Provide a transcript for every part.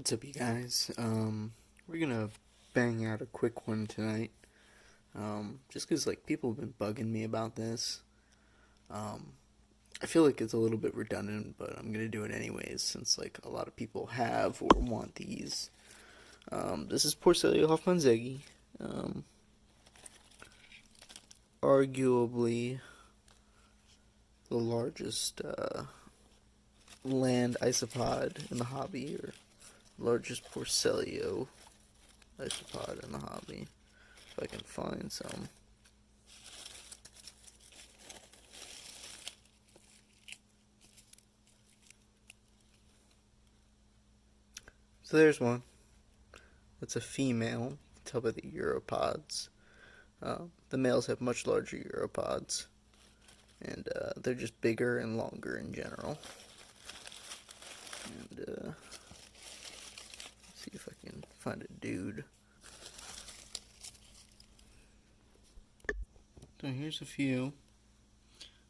What's up, you guys? We're gonna bang out a quick one tonight. Just 'cause like people have been bugging me about this. Um, I feel like it's a little bit redundant, but I'm gonna do it anyways since like a lot of people have or want these. This is Porcellio hoffmannseggi. Um, Arguably the largest land isopod in the hobby, or largest Porcellio isopod in the hobby. If I can find some. So there's one. That's a female. You can tell by the uropods. The males have much larger uropods, and they're just bigger and longer in general. And see if I can find a dude. So here's a few.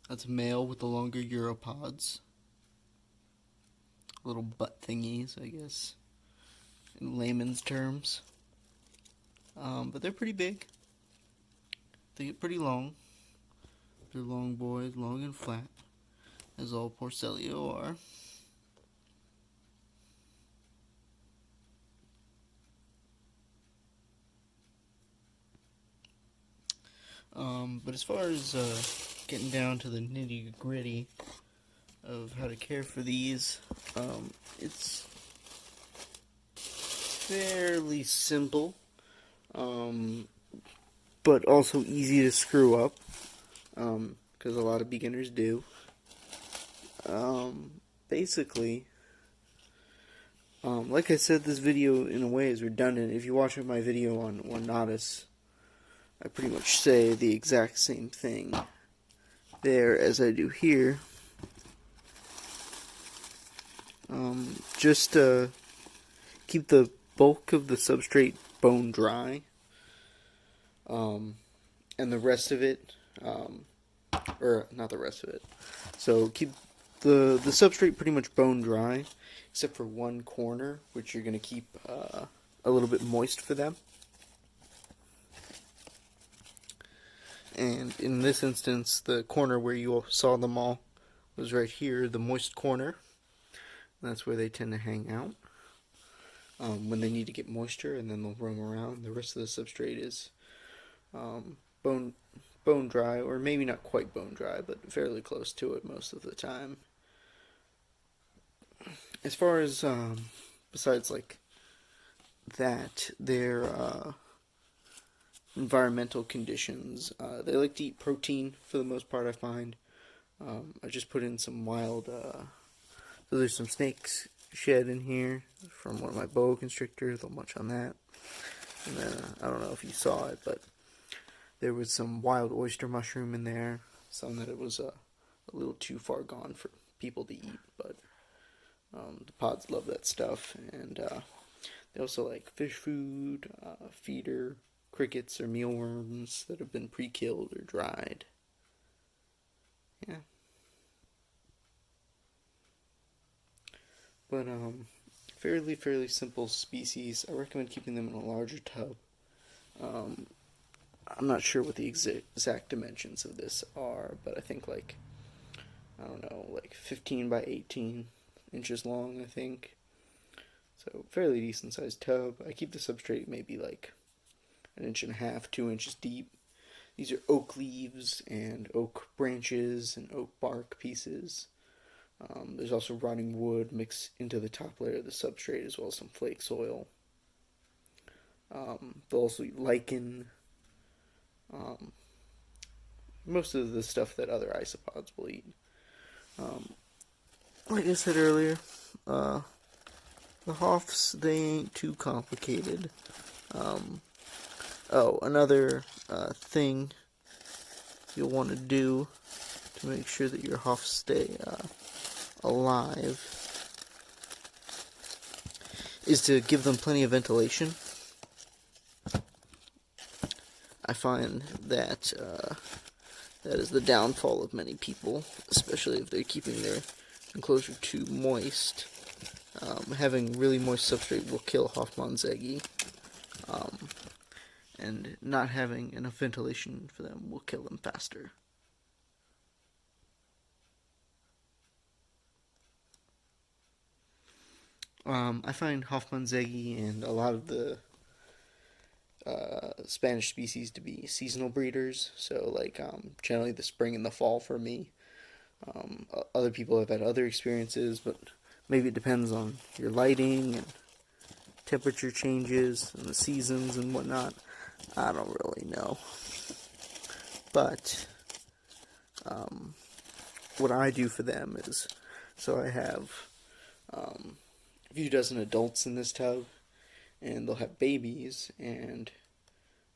That's a male with the longer uropods. Little butt thingies, I guess, in layman's terms. But they're pretty big. They get pretty long. They're long boys, long and flat, as all Porcellio are. But as far as getting down to the nitty gritty of how to care for these, it's fairly simple, but also easy to screw up, because a lot of beginners do. Basically, like I said, this video in a way is redundant. If you watch my video on Ornatus, I pretty much say the exact same thing there as I do here. Just keep the bulk of the substrate bone dry, and the rest of it, or not the rest of it. So keep the substrate pretty much bone dry, except for one corner, which you're going to keep a little bit moist for them. And in this instance, the corner where you saw them all was right here, the moist corner. That's where they tend to hang out when they need to get moisture, and then they'll roam around. The rest of the substrate is bone dry, or maybe not quite bone dry, but fairly close to it most of the time. As far as besides like that, their environmental conditions, they like to eat protein for the most part, I find. I just put in some wild, so there's some snakes shed in here from one of my boa constrictors. I'll munch on that. And then, I don't know if you saw it, but there was some wild oyster mushroom in there. Some that it was a little too far gone for people to eat, but the pods love that stuff. And they also like fish food, feeder, crickets or mealworms that have been pre-killed or dried. Yeah. But fairly simple species. I recommend keeping them in a larger tub. I'm not sure what the exact dimensions of this are, but I think like, I don't know, like 15 by 18 inches long, I think. So fairly decent sized tub. I keep the substrate maybe like 1.5 inches, 2 inches deep. These are oak leaves and oak branches and oak bark pieces. There's also rotting wood mixed into the top layer of the substrate, as well as some flake soil. They'll also eat lichen. Most of the stuff that other isopods will eat. Like I said earlier, the hoffs, they ain't too complicated. Another thing you'll want to do to make sure that your hoffs stay alive is to give them plenty of ventilation. I find that that is the downfall of many people, especially if they're keeping their enclosure too moist. Having really moist substrate will kill hoffmannseggi, and not having enough ventilation for them will kill them faster. I find hoffmannseggi and a lot of the Spanish species to be seasonal breeders. So, like, generally the spring and the fall for me. Other people have had other experiences, but maybe it depends on your lighting and temperature changes and the seasons and whatnot. I don't really know. But what I do for them is, so I have a few dozen adults in this tub, and they'll have babies, and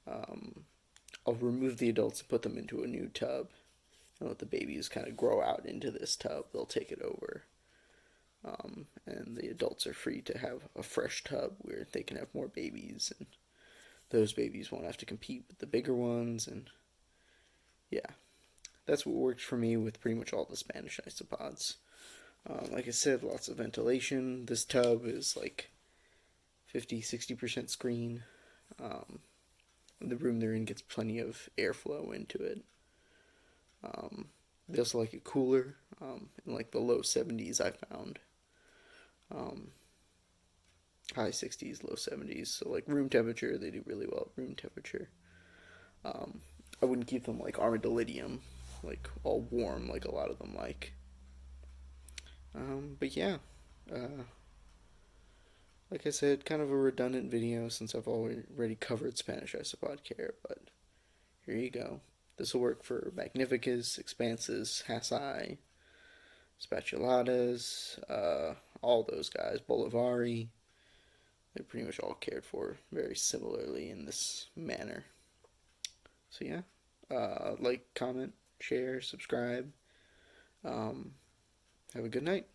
I'll remove the adults and put them into a new tub and let the babies kind of grow out into this tub. They'll take it over. And the adults are free to have a fresh tub where they can have more babies, and those babies won't have to compete with the bigger ones. And yeah, that's what works for me with pretty much all the Spanish isopods. Like I said, lots of ventilation. This tub is like 50-60% screen. The room they're in gets plenty of airflow into it. They also like it cooler, in like the low 70s I found. High 60s, low 70s. So like room temperature, they do really well at room temperature. I wouldn't keep them like armadillidium, like all warm like a lot of them like. But yeah, like I said, kind of a redundant video since I've already covered Spanish isopod care, but here you go. This will work for Magnificus, Expansus, Hassi, Spatulatas, all those guys, Bolivari. They're pretty much all cared for very similarly in this manner. So yeah, like, comment, share, subscribe. Have a good night.